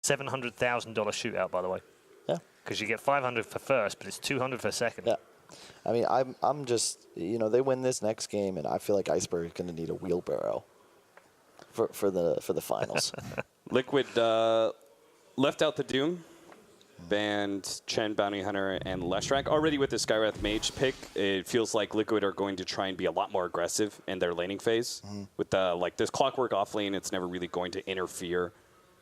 $700,000 shootout, by the way. Yeah. Because you get 500 for first, but it's 200 for second. Yeah. I mean, I'm just, you know, they win this next game, and I feel like Iceberg is going to need a wheelbarrow for the finals. Liquid left out the Doom, banned Chen, Bounty Hunter, and Leshrac. Already with the Skywrath Mage pick, it feels like Liquid are going to try and be a lot more aggressive in their laning phase. With the, like, this Clockwork off lane, it's never really going to interfere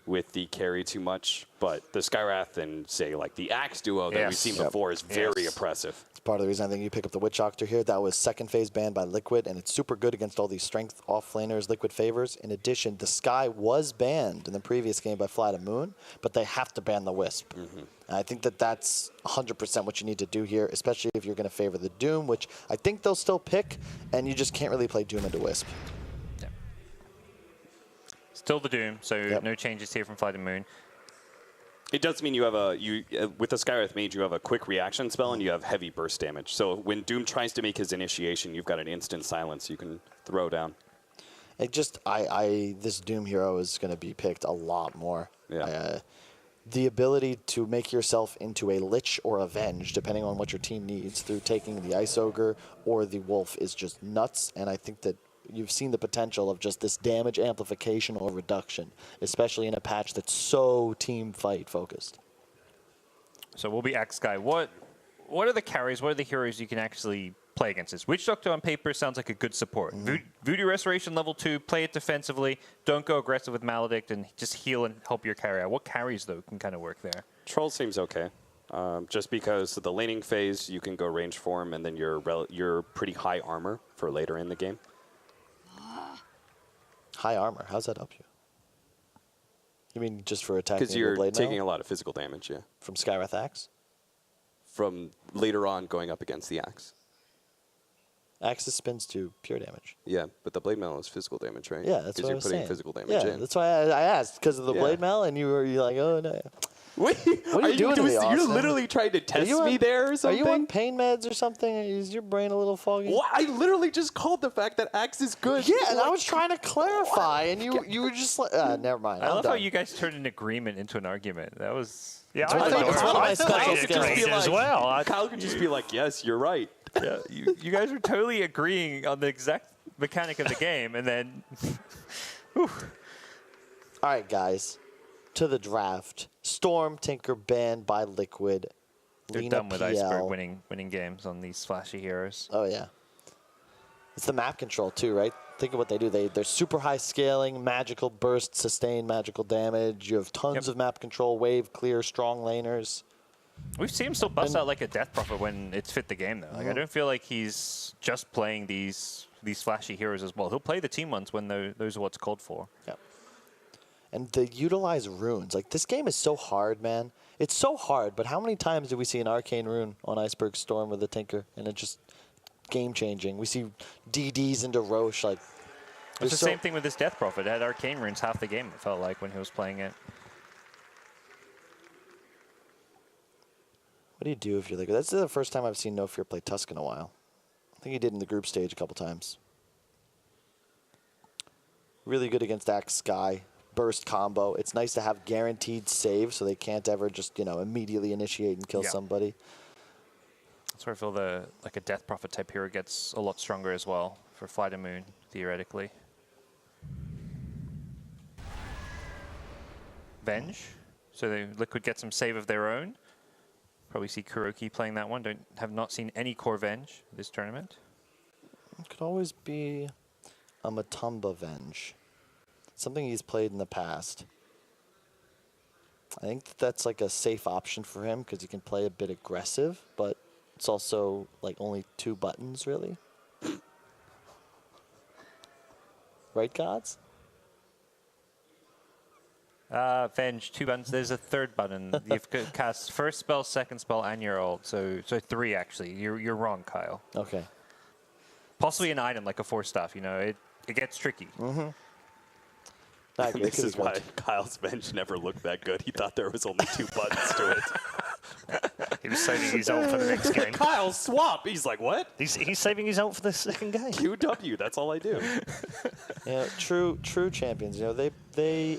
with the carry too much. But the Skywrath and, say, like, the Axe duo that we've seen before is very oppressive. It's part of the reason I think you pick up the Witch Doctor here. That was second phase banned by Liquid, and it's super good against all these strength off-laners Liquid favors. In addition, the Sky was banned in the previous game by FlyToTheMoon, but they have to ban the Wisp. And I think that that's 100% what you need to do here, especially if you're going to favor the Doom, which I think they'll still pick, and you just can't really play Doom into Wisp. Yeah. Still the Doom, so no changes here from FlyToTheMoon. It does mean you have with the Skywrath Mage, you have a quick reaction spell and you have heavy burst damage. So when Doom tries to make his initiation, you've got an instant silence you can throw down. It just, this Doom hero is going to be picked a lot more. Yeah. The ability to make yourself into a Lich or a Venge, depending on what your team needs, through taking the Ice Ogre or the Wolf is just nuts. And I think that you've seen the potential of just this damage amplification or reduction, especially in a patch that's so team fight focused. So we'll be Axe Guy. What are the carries? What are the heroes you can actually play against this? Witch Doctor on paper sounds like a good support. Voodoo Restoration level 2, play it defensively. Don't go aggressive with Maledict and just heal and help your carry out. What carries, though, can kind of work there? Troll seems okay. Just because the laning phase, you can go range form, and then you're pretty high armor for later in the game. High armor, how's that help you? You mean just for attacking? Because you're taking a lot of physical damage, yeah. From Skywrath Axe? From later on going up against the Axe. Axis spins to pure damage. Yeah, but the Blade Mail is physical damage, right? Yeah, that's what I was saying. Because you're putting physical damage in. Yeah, that's why I asked, because of the Blade Mail, and you're like, oh, no. Wait, what are you doing to me, Austin? You're literally trying to test me there or something? Are you on pain meds or something? Is your brain a little foggy? Well, I literally just called the fact that Axe is good. Yeah, and I was trying to clarify, and you were just like, never mind. I love how you guys turned an agreement into an argument. That was... Yeah, I think it's one of my special skills as well. Kyle could just be like, yes, you're right. Yeah, you guys were totally agreeing on the exact mechanic of the game, and then... All right, guys. To the draft. Storm Tinker banned by Liquid. They're Lina done with PL. Iceberg winning games on these flashy heroes. Oh, yeah. It's the map control, too, right? Think of what they do. They're super high scaling, magical burst, sustain magical damage. You have tons of map control, wave, clear, strong laners. We've seen him still bust out like a Death Prophet when it's fit the game, though. Like, I don't feel like he's just playing these flashy heroes as well. He'll play the team ones when those are what's called for. Yeah. And they utilize runes. Like, this game is so hard, man. It's so hard, but how many times do we see an arcane rune on Iceberg Storm with a Tinker? And it's just game-changing. We see DDs into Roche. Like, it's the same thing with this Death Prophet. It had arcane runes half the game, it felt like, when he was playing it. What do you do if you're like... That's the first time I've seen No Fear play Tusk in a while. I think he did in the group stage a couple times. Really good against Axe Sky. Burst combo. It's nice to have guaranteed save so they can't ever just, immediately initiate and kill somebody. That's where I feel like a Death Prophet type hero gets a lot stronger as well for FlyToTheMoon, theoretically. Venge. So the Liquid get some save of their own. Probably see Kuroki playing that one. Have not seen any core Venge this tournament. It could always be a Matumba Venge. Something he's played in the past. I think that's like a safe option for him because he can play a bit aggressive, but it's also like only 2 buttons, really. Right, gods? Venge, 2 buttons. There's a third button. You've cast first spell, second spell, and your ult. So 3 actually. You're wrong, Kyle. Okay. Possibly an item like a 4-staff. It gets tricky. This is why Kyle's Venge never looked that good. He thought there was only 2 buttons to it. He was saving his ult for the next game. Kyle, swap! He's like, what? He's saving his ult for the second game. QW, that's all I do. True champions. They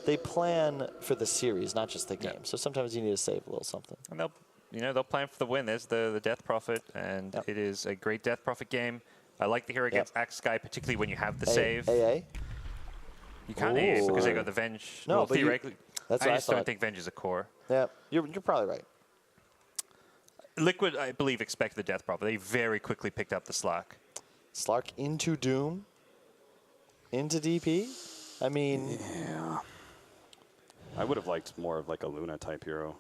they plan for the series, not just the game. So sometimes you need to save a little something. And they'll plan for the win. There's the Death Prophet, and it is a great Death Prophet game. I like the hero against Axe Sky, particularly when you have the save. AA? You can't AA because they got the Venge. No, well, but theoretically, that's I what I just don't thought. think Venge is a core. Yeah, you're probably right. Liquid, I believe, expected the Death Prophet. They very quickly picked up the Slark. Slark into Doom, into DP. I mean, Yeah. I would have liked more of like a Luna type hero.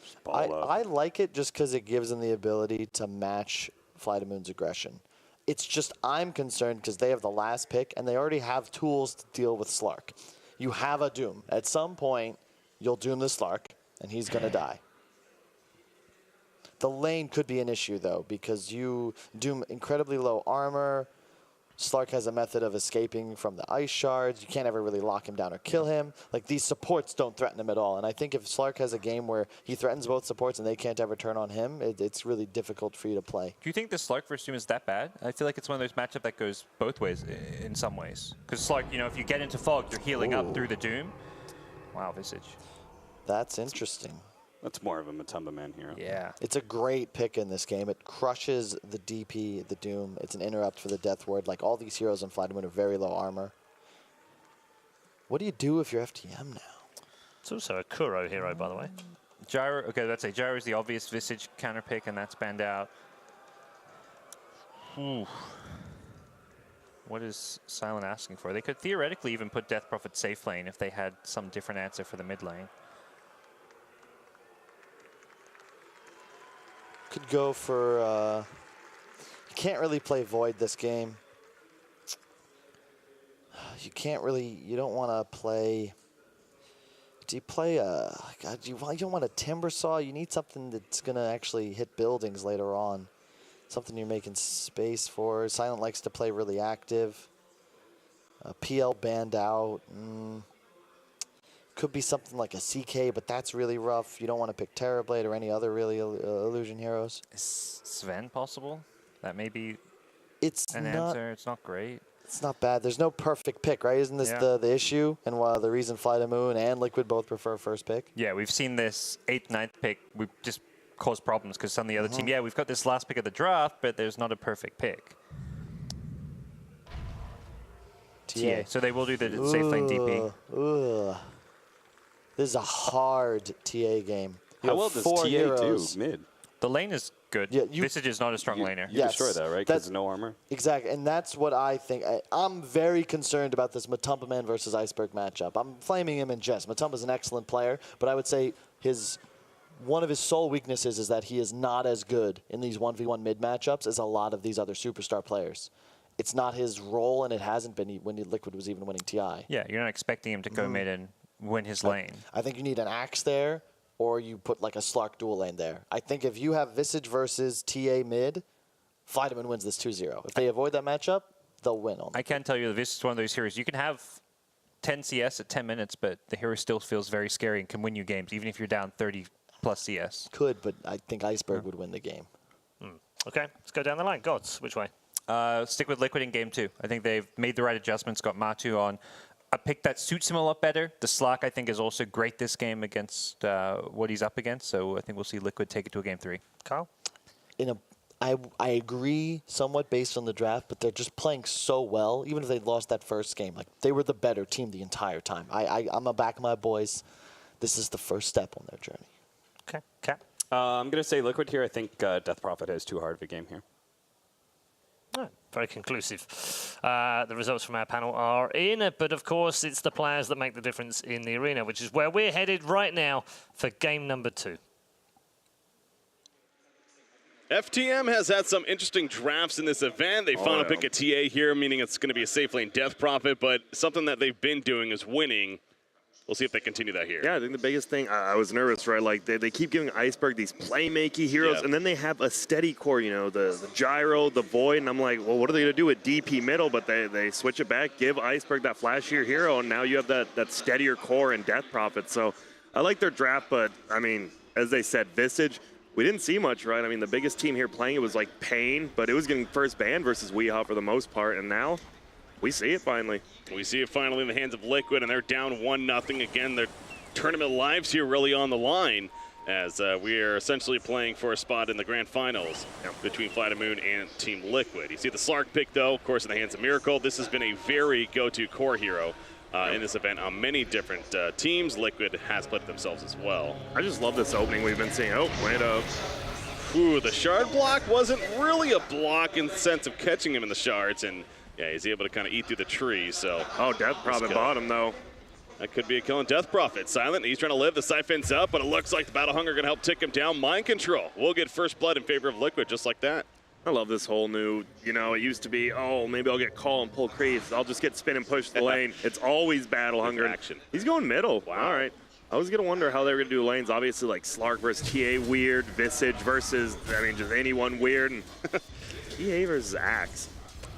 Just ball up. I like it just because it gives them the ability to match FlyToTheMoon's aggression. It's just I'm concerned because they have the last pick and they already have tools to deal with Slark. You have a Doom. At some point, you'll Doom the Slark and he's going to die. The lane could be an issue, though, because you Doom incredibly low armor. Slark has a method of escaping from the ice shards. You can't ever really lock him down or kill him. Like, these supports don't threaten him at all. And I think if Slark has a game where he threatens both supports and they can't ever turn on him, it's really difficult for you to play. Do you think the Slark versus Doom is that bad? I feel like it's one of those matchups that goes both ways in some ways. Because Slark, if you get into Fog, you're healing up through the Doom. Wow, Visage. That's interesting. That's more of a Matumba Man hero. Yeah. It's a great pick in this game. It crushes the DP, the Doom. It's an interrupt for the Death Ward. Like, all these heroes on FlyToTheMoon are very low armor. What do you do if you're FTM now? It's also a Kuro hero, by the way. Gyro, okay, let's say Gyro is the obvious Visage counter pick, and that's banned out. Ooh. What is Silent asking for? They could theoretically even put Death Prophet safe lane if they had some different answer for the mid lane. Could go for, you can't really play Void this game. You can't really, you don't want to play, do you play God, you don't want a Timber Saw. You need something that's going to actually hit buildings later on. Something you're making space for. Silent likes to play really active. PL banned out. Could be something like a CK, but that's really rough. You don't want to pick Terrorblade or any other really illusion heroes. Is Sven possible? That may be It's an not. answer. It's not great. It's not bad. There's no perfect pick, right? Isn't this the issue? And the reason FlyToTheMoon and Liquid both prefer first pick? Yeah, we've seen this 8th, 9th pick. We've just caused problems because some of the other team, we've got this last pick of the draft, but there's not a perfect pick. TA. So they will do the safe lane DP. This is a hard TA game. How well does TA do mid? The lane is good. Yeah, Visage is not a strong laner. You destroy that, right? Because no armor? Exactly, and that's what I think. I'm very concerned about this Matumba Man versus Iceberg matchup. I'm flaming him in jest. Matumba's an excellent player, but I would say one of his sole weaknesses is that he is not as good in these 1v1 mid matchups as a lot of these other superstar players. It's not his role, and it hasn't been when Liquid was even winning TI. Yeah, you're not expecting him to go mid and win his lane. I think you need an Axe there, or you put like a Slark dual lane there. I think if you have Visage versus TA mid, FlyToTheMoon wins this 2-0. If they avoid that matchup, they'll win. I can tell you this is one of those heroes. You can have 10 CS at 10 minutes, but the hero still feels very scary and can win you games, even if you're down 30 plus CS. Could, but I think Iceberg would win the game. Okay, let's go down the line. Gods, which way? Stick with Liquid in game 2. I think they've made the right adjustments, got Matu on a pick that suits him a lot better. The Slark, I think, is also great this game against what he's up against, so I think we'll see Liquid take it to a game 3. Carl? I agree somewhat based on the draft, but they're just playing so well. Even if they lost that first game, like they were the better team the entire time. I'm a back of my boys. This is the first step on their journey. Okay, Cap? I'm going to say Liquid here. I think Death Prophet has too hard of a game here. Oh, very conclusive. The results from our panel are in, but of course it's the players that make the difference in the arena, which is where we're headed right now for game number 2. FTM has had some interesting drafts in this event. They finally pick a TA here, meaning it's going to be a safe lane Death Prophet, but something that they've been doing is winning. We'll see if they continue that here. Yeah, I think the biggest thing, I was nervous, right? Like, they keep giving Iceberg these playmaky heroes, and then they have a steady core, the Gyro, the Void, and I'm like, well, what are they going to do with DP middle? But they switch it back, give Iceberg that flashier hero, and now you have that steadier core and Death Prophet. So I like their draft, but, I mean, as they said, Visage, we didn't see much, right? I mean, the biggest team here playing it was like Pain, but it was getting first ban versus Weehaw for the most part, and now We see it finally. We see it finally in the hands of Liquid, and they're down 1-0. Again, their tournament lives here really on the line, as we are essentially playing for a spot in the grand finals between FlyToTheMoon and Team Liquid. You see the Slark pick, though, of course, in the hands of Miracle. This has been a very go-to core hero in this event on many different teams. Liquid has played themselves as well. I just love this opening we've been seeing. Oh, wait up. Ooh, the shard block wasn't really a block in the sense of catching him in the shards, and yeah, he's able to kind of eat through the tree, so. Oh, Death Prophet bottom, though. That could be a kill on Death Prophet. Silent, he's trying to live. The Siphon's up, but it looks like the Battle Hunger going to help tick him down. Mind Control. We'll get first blood in favor of Liquid just like that. I love this whole new, you know, it used to be, oh, maybe I'll get call and pull creeps. I'll just get spin and push the lane. It's always Battle Hunger. Action. He's going middle. Wow. All right. I was going to wonder how they were going to do lanes. Obviously, like Slark versus TA weird, Visage versus, I mean, just anyone weird. And TA versus Axe.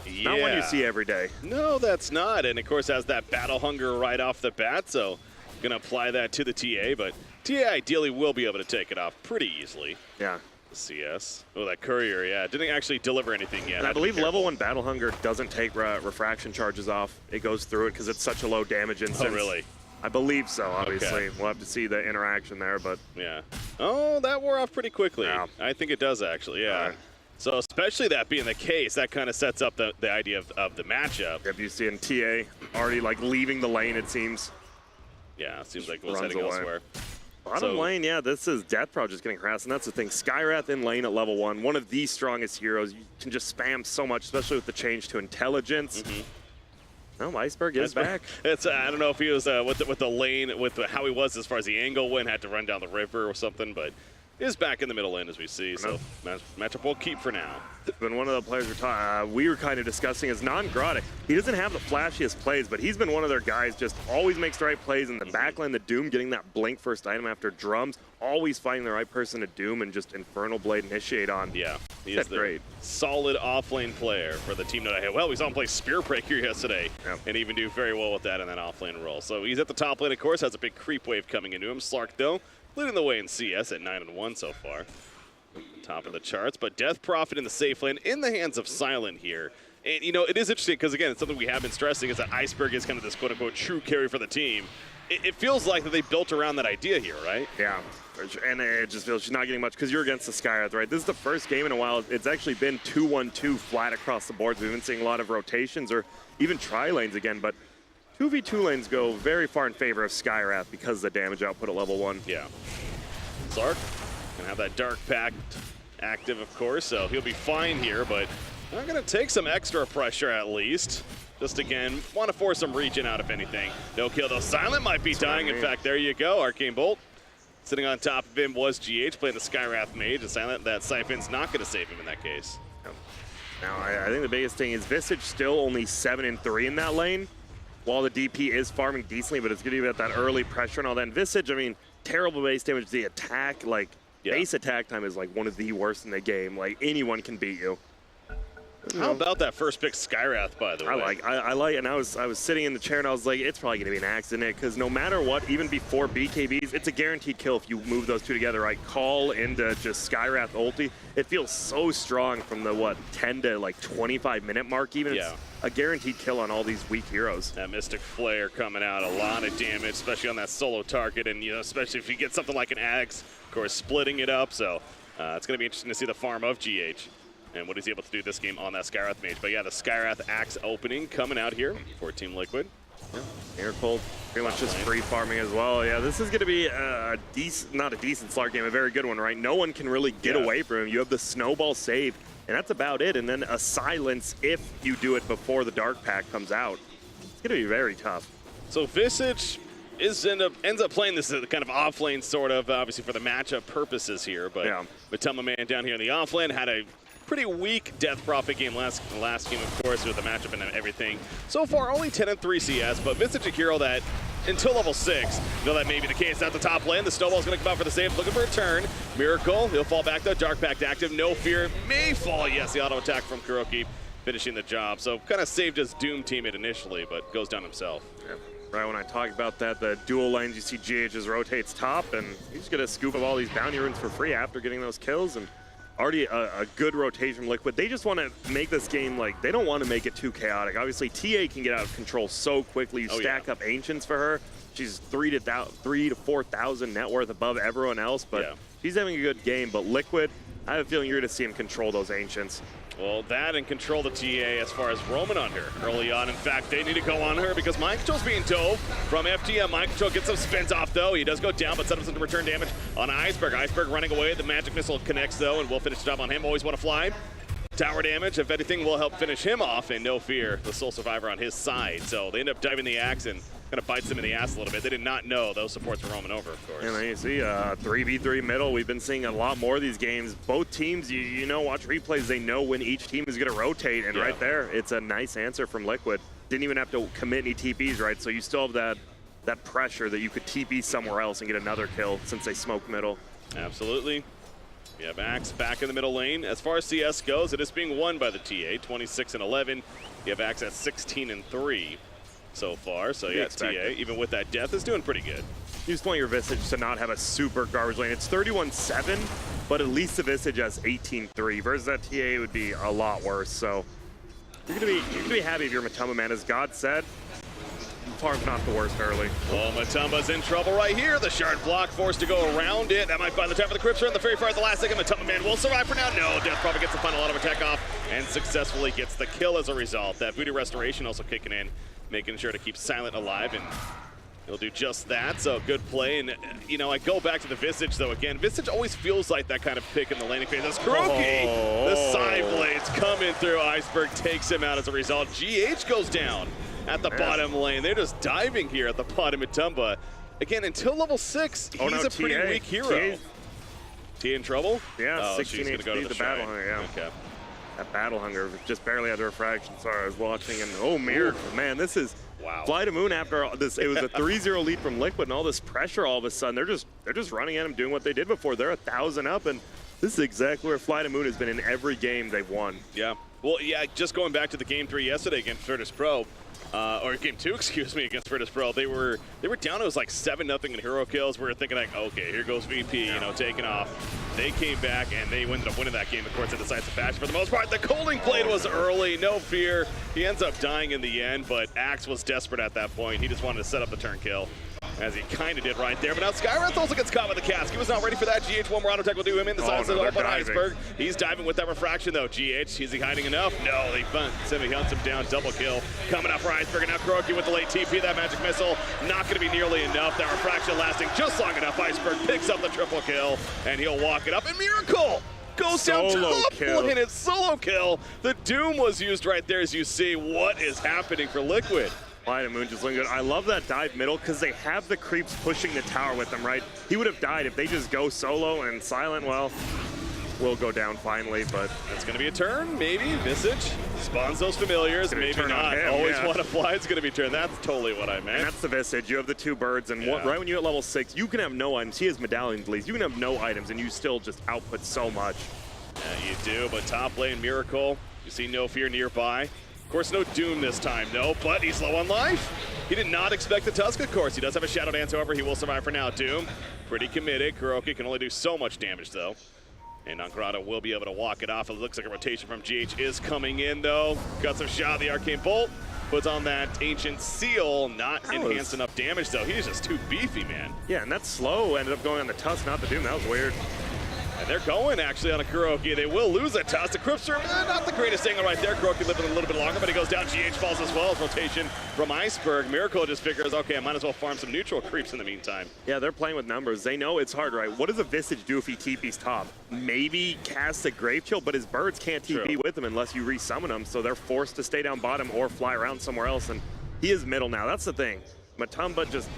Yeah. Not one you see every day. No, that's not. And of course has that Battle Hunger right off the bat, so gonna apply that to the TA, but TA ideally will be able to take it off pretty easily. Yeah. The CS. Oh, that Courier, yeah. Didn't actually deliver anything yet. And I believe level 1 Battle Hunger doesn't take refraction charges off. It goes through it because it's such a low damage instance. Oh, really? I believe so, obviously. Okay. We'll have to see the interaction there, but... Yeah. Oh, that wore off pretty quickly. Yeah. I think it does, actually, yeah. So especially that being the case, that kind of sets up the idea of the matchup. Yep, you see in TA already, like, leaving the lane, it seems. Yeah, it seems like it was Runs heading away. elsewhere. Bottom lane, yeah, this is Death Pro just getting harassed, and that's the thing. Skywrath in lane at level 1, one of the strongest heroes. You can just spam so much, especially with the change to intelligence. No, Iceberg is back. It's I don't know if he was with the lane, with how he was as far as the angle went, had to run down the river or something, but he is back in the middle lane as we see. So matchup will keep for now. Been one of the players we were kind of discussing is Non-Grottic. He doesn't have the flashiest plays, but he's been one of their guys, just always makes the right plays in the backline. The Doom getting that blink first item after drums, always finding the right person to Doom and just Infernal Blade initiate on. Yeah, he That's is the great. solid offlane player for the team that I had. Well, we saw him play Spear Breaker yesterday and even do very well with that in that offlane role. So he's at the top lane, of course, has a big creep wave coming into him. Slark, though, leading the way in CS at 9-1 so far. Top of the charts, but Death Prophet in the safe lane in the hands of Silent here. And, you know, it is interesting because, again, it's something we have been stressing is that Iceberg is kind of this quote-unquote true carry for the team. It feels like that they built around that idea here, right? Yeah, and it just feels she's not getting much because you're against the Skywrath, right? This is the first game in a while. It's actually been 2-1-2 flat across the boards. We've been seeing a lot of rotations or even tri-lanes again, but 2v2 lanes go very far in favor of Skywrath because of the damage output at level 1. Yeah. Slark can have that Dark Pact active, of course, so he'll be fine here, but not going to take some extra pressure at least. Just again, want to force some regen out if anything. No kill though. Silent might be dying. In fact, there you go. Arcane Bolt sitting on top of him was GH playing the Skywrath Mage. And Silent, that Siphon's not going to save him in that case. Now, I think the biggest thing is Visage still only 7-3 in that lane, while the DP is farming decently, but it's going to be at that early pressure and all that. And Visage, I mean, terrible base damage. The attack, like, base attack time is like one of the worst in the game. Like, anyone can beat you. How about that first pick Skywrath, by the way? I like, and I was sitting in the chair and I was like, it's probably gonna be an accident because no matter what, even before BKBs, it's a guaranteed kill if you move those two together. Right, call into just Skywrath ulti. It feels so strong from the 10 to like 25-minute mark even. Yeah. It's a guaranteed kill on all these weak heroes. That Mystic Flare coming out, a lot of damage, especially on that solo target, and you know, especially if you get something like an Axe, of course, splitting it up. So it's gonna be interesting to see the farm of GH. And what he's able to do this game on that Skywrath Mage. But yeah, the Skywrath Axe opening coming out here for Team Liquid. Miracle pretty much just free farming as well. Yeah, this is going to be a decent, not a decent Slark game, a very good one, right? No one can really get away from him. You have the snowball save, and that's about it. And then a silence if you do it before the Dark Pact comes out. It's going to be very tough. So Visage ends up playing this kind of off lane, sort of, obviously for the matchup purposes here. But Matema Man down here in the off lane had a pretty weak Death Prophet game last game, of course, with the matchup and everything. So far, only 10-3 CS, but Visage a hero that, until level 6, you know that may be the case at the top lane. The Snowball's going to come out for the save, looking for a turn. Miracle, he'll fall back though. Dark Pact active, no fear, may fall. Yes, the auto attack from Kuroki finishing the job. So kind of saved his Doom teammate initially, but goes down himself. Yeah. Right when I talked about that, the dual lanes, you see GH just rotates top, and he's going to scoop up all these bounty runes for free after getting those kills. And already a good rotation from Liquid. They just want to make this game, like, they don't want to make it too chaotic. Obviously, TA can get out of control so quickly. You stack up Ancients for her. She's 3,000 to 4,000 net worth above everyone else, but she's having a good game. But Liquid, I have a feeling you're going to see him control those Ancients. Well, that and control the TA as far as roaming on her early on. In fact, they need to go on her because Mind Control's being dove from FTM. Mind Control gets some spins off, though. He does go down, but sets up some return damage on Iceberg. Iceberg running away. The Magic Missile connects, though, and we'll finish the job on him. Always want to fly. Tower damage, if anything, will help finish him off, and no fear, the sole survivor on his side. So they end up diving the axe and kind of bites them in the ass a little bit. They did not know those supports were roaming over, of course. And then you see 3v3 middle. We've been seeing a lot more of these games. Both teams, you know, watch replays, they know when each team is going to rotate. And right there, it's a nice answer from Liquid. Didn't even have to commit any TPs, right? So you still have that pressure that you could TP somewhere else and get another kill since they smoked middle. Absolutely. You have Axe back in the middle lane. As far as CS goes, it is being won by the TA, 26-11. You have Axe at 16-3 so far. So yeah, TA, even with that death, is doing pretty good. You just want your Visage to not have a super garbage lane. It's 31-7, but at least the Visage has 18-3. Versus that TA, it would be a lot worse. So you're gonna be happy if you're Matamba, man. As God said, farm's not the worst early. Oh, Matumba's in trouble right here. The shard block forced to go around it. That might find the time for the Crypts in the very far at the last second. Matumba man will survive for now. No, Death probably gets the final auto attack off and successfully gets the kill as a result. That Voodoo Restoration also kicking in, making sure to keep Silent alive, and he'll do just that. So good play. And, you know, I go back to the Visage, though, again. Visage always feels like that kind of pick in the laning phase. That's Kuroki. The side blades coming through. Iceberg takes him out as a result. GH goes down at the bottom lane. They're just diving here at the bottom of Tumba. Again, until level 6, he's a pretty weak hero. T in trouble? Yeah, 16 she's gonna go to the battle hunger, yeah. Okay. That battle hunger just barely had a refraction. Sorry, I was watching, and oh, Miracle. Man, this is FlyToTheMoon after all this. It was a 3-0 lead from Liquid, and all this pressure all of a sudden. They're just running at him, doing what they did before. They're 1,000 up, and this is exactly where FlyToTheMoon has been in every game they've won. Yeah. Well, yeah, just going back to the game 3 yesterday against Virtus Pro, or game 2, excuse me, against Virtus Pro, they were down. It was like 7-0 in hero kills. We were thinking like, okay, here goes VP, you know, taking off. They came back and they ended up winning that game, of course, in decisive fashion for the most part. The Colding Blade was early, no fear. He ends up dying in the end, but Axe was desperate at that point. He just wanted to set up the turn kill, as he kind of did right there. But now Skywrath also gets caught with the cask. He was not ready for that. GH, one more auto tech will do him in. The size of Iceberg. He's diving with that refraction, though. GH, is he hiding enough? No, they hunts him down. Double kill coming up for Iceberg. And now Kuroki with the late TP. That magic missile not going to be nearly enough. That refraction lasting just long enough. Iceberg picks up the triple kill, and he'll walk it up. And Miracle goes down top lane. It's solo kill. The Doom was used right there, as you see. What is happening for Liquid? FlyToTheMoon just looking good. I love that dive middle because they have the creeps pushing the tower with them, right? He would have died if they just go solo, and Silent, well, will go down finally, but it's going to be a turn, maybe. Visage spawns those familiars, maybe not. Always want to fly. It's going to be turn. That's totally what I meant. And that's the Visage. You have the 2 birds, and right when you're at level 6, you can have no items. He has medallions, at least. You can have no items, and you still just output so much. Yeah, you do, but top lane Miracle, you see No Fear nearby. Of course, no Doom this time, no, but he's low on life. He did not expect the Tusk, of course. He does have a Shadow Dance, however, he will survive for now. Doom, pretty committed. Kuroki can only do so much damage, though. And Nongrata will be able to walk it off. It looks like a rotation from GH is coming in, though. Cuts a shot, the Arcane Bolt. Puts on that Ancient Seal, not enhanced enough damage, though. He's just too beefy, man. Yeah, and that slow ended up going on the Tusk, not the Doom. That was weird. And they're going, actually, on a Kuroki. They will lose a Tusk. The Crypts are not the greatest angle right there. Kuroki living a little bit longer, but he goes down. GH falls as well. Rotation from Iceberg. Miracle just figures, okay, I might as well farm some neutral creeps in the meantime. Yeah, they're playing with numbers. They know it's hard, right? What does a Visage do if he TP's top? Maybe cast a Grave Chill, but his birds can't TP with him unless you resummon them, so they're forced to stay down bottom or fly around somewhere else, and he is middle now. That's the thing. Matumba just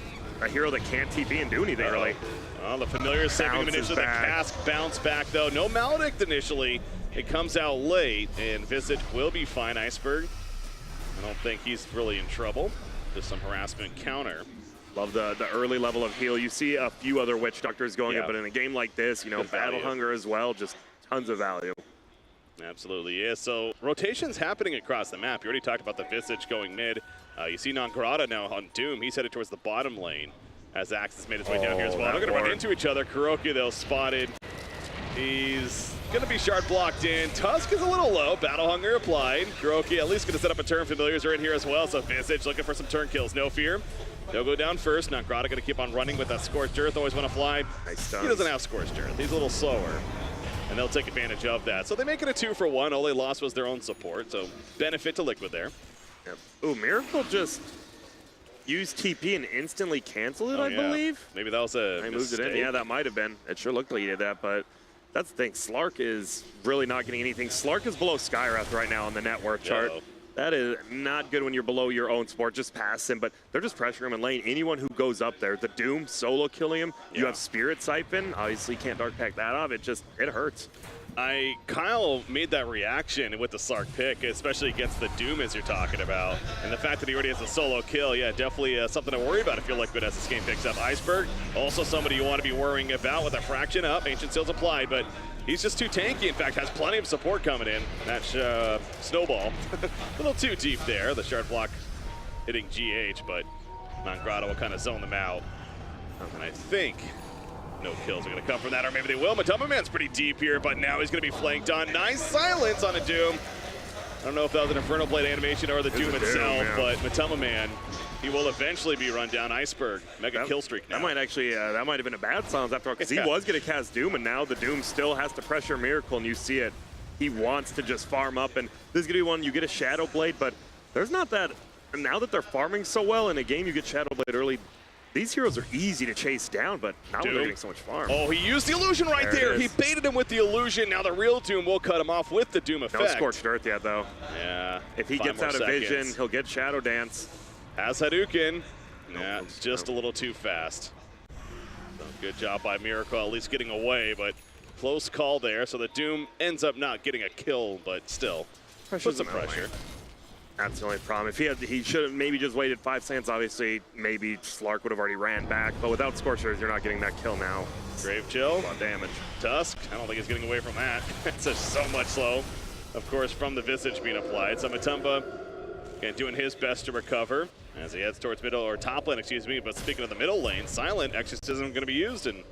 a hero that can't TP and do anything, really. Well, the familiar saving him initially. The cask bounced back, though. No Maledict initially. It comes out late, and Visage will be fine. Iceberg, I don't think he's really in trouble. Just some harassment counter. Love the early level of heal. You see a few other Witch Doctors going up, but in a game like this, you know, Battle Hunger as well, just tons of value. Absolutely, yeah. So rotations happening across the map. You already talked about the Visage going mid. You see Nongrata now on Doom. He's headed towards the bottom lane as Axe has made his way down here as well. They're going to run into each other. Kuroki, though, spotted. He's going to be shard blocked in. Tusk is a little low. Battle Hunger applied. Kuroki at least going to set up a turn. Familiars are in here as well. So Visage looking for some turn kills. No fear. They'll go down first. Now Grata going to keep on running with that Scorched Earth. Always want to fly. Nice He doesn't have Scorched Earth. He's a little slower. And they'll take advantage of that. So they make it a 2-for-1. All they lost was their own support. So benefit to Liquid there. Yep. Ooh, Miracle just used TP and instantly canceled it, I believe. Maybe that was a He moved it in. Yeah, that might have been. It sure looked like he did that, but that's the thing. Slark is really not getting anything. Slark is below Skywrath right now on the network chart. That is not good when you're below your own support. Just pass him, but they're just pressuring him in lane. Anyone who goes up there, the Doom solo killing him. You have Spirit Siphon. Obviously, can't Dark Pack that off. It hurts. Kyle made that reaction with the Slark pick, especially against the Doom as you're talking about. And the fact that he already has a solo kill, definitely something to worry about if you're Liquid as this game picks up. Iceberg, also somebody you want to be worrying about with a fraction up. Ancient Seal's applied, but he's just too tanky. In fact, has plenty of support coming in. That's Snowball. A little too deep there. The shard block hitting GH, but Grata will kind of zone them out. And I think no kills are going to come from that, or maybe they will. Matuma Man's pretty deep here, but now he's going to be flanked on. Nice silence on a Doom. I don't know if that was an Infernal Blade animation or the Doom itself, but Matuma Man, he will eventually be run down. Iceberg, mega kill streak now. That might actually, that might have been a bad silence after all, because he was going to cast Doom, and now the Doom still has to pressure Miracle, and you see it. He wants to just farm up, and this is going to be one you get a Shadow Blade, but there's not that. And now that they're farming so well in a game, you get Shadow Blade early. These heroes are easy to chase down, but now they're getting so much farm. Oh, he used the illusion right there. He baited him with the illusion. Now the real Doom will cut him off with the Doom effect. No Scorched Earth yet, though. Yeah. If he gets out of vision, he'll get Shadow Dance. Has Hadouken. Yeah, it's just a little too fast. So good job by Miracle, at least getting away, but close call there. So the Doom ends up not getting a kill, but still put some pressure. That's the only problem. If he should have maybe just waited 5 seconds. Obviously, maybe Slark would have already ran back. But without Scorched Earth, you're not getting that kill now. Grave Chill. A lot of damage. Tusk. I don't think he's getting away from that. It's just so much slow, of course, from the Visage being applied. So Matumba doing his best to recover as he heads towards middle, or top lane, excuse me. But speaking of the middle lane, Silent Exorcism going to be used, and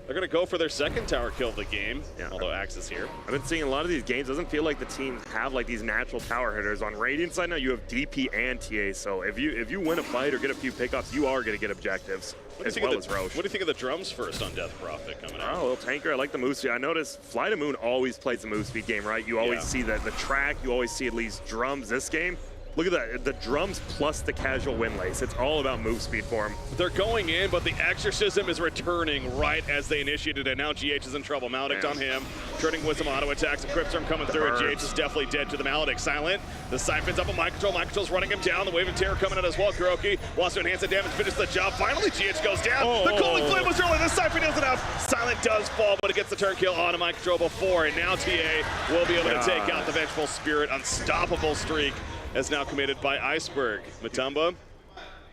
they're going to go for their second tower kill of the game, although Axe is here. I've been seeing a lot of these games. Doesn't feel like the teams have like these natural tower hitters. On Radiant side now, you have DP and TA. So if you win a fight or get a few pickups, you are going to get objectives, as well as Roche. What do you think of the drums first on Death Prophet coming out? Oh, a little tanker. I like the move speed. I noticed FlyToTheMoon always plays the move speed game, right? You always see the track. You always see at least drums. This game, look at that, the drums plus the casual win lace. It's all about move speed for him. They're going in, but the Exorcism is returning right as they initiated it. Now GH is in trouble. Maledict on him, turning with some auto attacks. And Cryptstorm coming through, and GH is definitely dead to the Maledict. Silent, the Siphon's up on Mind Control. Mind Control's running him down. The Wave of Terror coming in as well. Kuroki wants to enhance the damage, finish the job. Finally, GH goes down. The Calling Flame was early. The Siphon isn't enough. Silent does fall, but it gets the turn kill on Mind Control before, and now TA will be able to take out the Vengeful Spirit. Unstoppable streak is now committed by Iceberg. Matumba.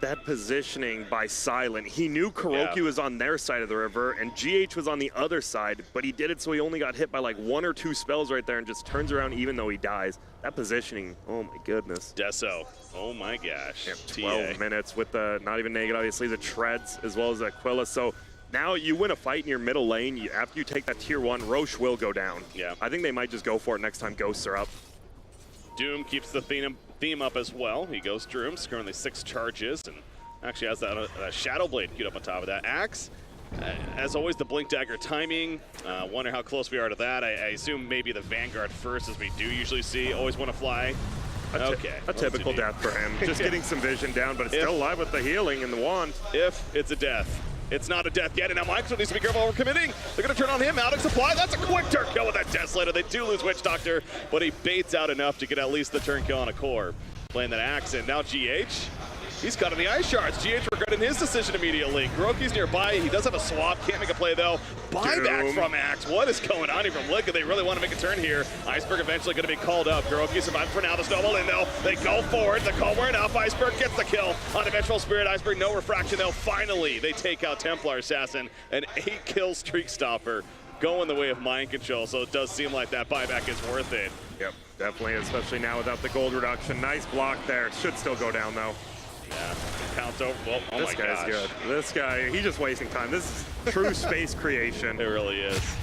That positioning by Silent. He knew Kuroki was on their side of the river and GH was on the other side, but he did it so he only got hit by like 1 or 2 spells right there and just turns around even though he dies. That positioning, oh my goodness. Deso, oh my gosh. 12 minutes with the, not even naked, obviously, the treads as well as the Aquila. So now you win a fight in your middle lane. After you take that tier 1, Roche will go down. Yeah. I think they might just go for it next time Ghosts are up. Doom keeps the theme up as well. He goes through him, currently 6 charges, and actually has that Shadow Blade queued up on top of that. Axe, as always, the Blink Dagger timing. Wonder how close we are to that. I assume maybe the Vanguard first, as we do usually see. Always want to fly. A typical death for him. Just getting some vision down, but it's still alive with the healing and the wand. If it's a death. It's not a death yet, and now Microsoft needs to be careful overcommitting. They're going to turn on him, out of supply. That's a quick turn kill with that Death Slayer. They do lose Witch Doctor, but he baits out enough to get at least the turn kill on a core. Playing that Axe in. Now GH, he's cutting the Ice Shards. GH regretting his decision immediately. Kuroki's nearby. He does have a swap. Can't make a play, though. Buyback from Axe. What is going on here from Liquid? They really want to make a turn here. Iceberg eventually going to be called up. Kuroki survived for now. The snowball in, though. They go forward. The call wearing off. Iceberg gets the kill on the Vengeful Spirit. Iceberg, no refraction, though. Finally, they take out Templar Assassin. An 8-kill streak stopper going the way of Mind Control. So it does seem like that buyback is worth it. Yep, definitely, especially now without the gold reduction. Nice block there. Should still go down, though. Yeah, counts over. Well, oh this guy's good. This guy, he's just wasting time. This is true space creation. It really is.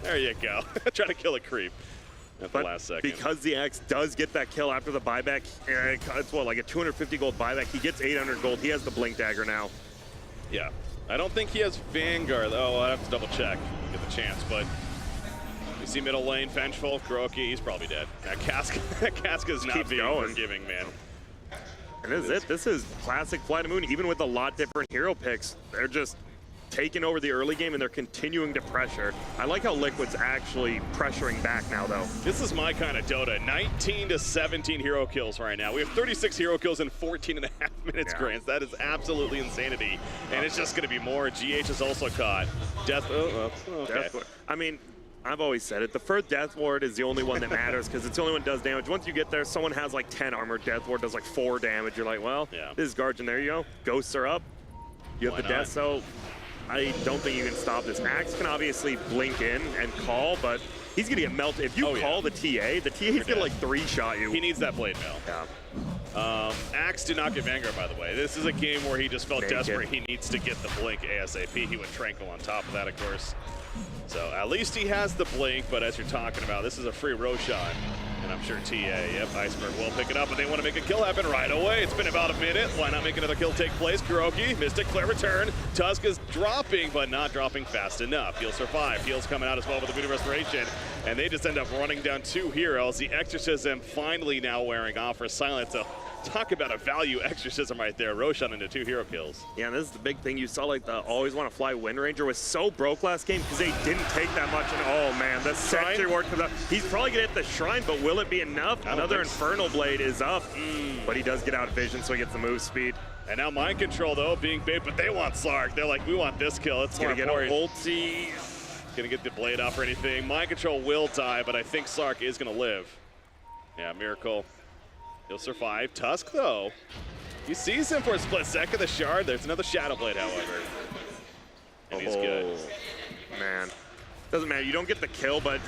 There you go. Trying to kill a creep at the last second. Because the Axe does get that kill after the buyback, it's what, like a 250 gold buyback. He gets 800 gold. He has the Blink Dagger now. Yeah. I don't think he has Vanguard. Oh, I have to double check. Get the chance, but you see middle lane, Vengeful, Kuroki, he's probably dead. Casca's not being forgiving, man. And this is it. This is classic FlyToTheMoon. Even with a lot different hero picks, they're just taking over the early game and they're continuing to pressure. I like how Liquid's actually pressuring back now, though. This is my kind of Dota. 19 to 17 hero kills right now. We have 36 hero kills in 14.5 minutes, Grants. That is absolutely insanity. And it's just going to be more. GH is also caught. Death. Okay. Death. I mean, I've always said it. The first Death Ward is the only one that matters because it's the only one that does damage. Once you get there, someone has like 10 armor. Death Ward does like 4 damage. You're like, well, this is Guardian. There you go. Ghosts are up. You have the Death, so I don't think you can stop this. Axe can obviously blink in and call, but he's going to get melted. If you call the TA's going to like 3-shot you. He needs that blade mail. Yeah. Axe did not get Vanguard, by the way. This is a game where he just felt desperate. He needs to get the blink ASAP. He went Tranquil on top of that, of course. So at least he has the blink, but as you're talking about, this is a free Roshan. And I'm sure Iceberg will pick it up, but they want to make a kill happen right away. It's been about a minute. Why not make another kill take place? Kuroki, Mystic Flare return. Tusk is dropping, but not dropping fast enough. He'll survive. Heal's coming out as well with the Voodoo Restoration. And they just end up running down 2 heroes. The Exorcism finally now wearing off for Silent. So talk about a value Exorcism right there. Roshan into 2 hero kills. Yeah, and this is the big thing. You saw like the Always Want to Fly Wind Ranger was so broke last game because they didn't take that much. And oh man, the Sentry Ward comes up. He's probably going to hit the Shrine, but will it be enough? Another Infernal Blade is up, but he does get out of vision, so he gets the move speed. And now Mind Control, though, being bait, but they want Slark. They're like, we want this kill. It's going to get an ulti. Gonna get the blade off or anything. Mind Control will die, but I think Slark is gonna live. Yeah, Miracle. He'll survive. Tusk, though, he sees him for a split second. The shard. There's another Shadow Blade, however, and he's good. Man, doesn't matter. You don't get the kill, but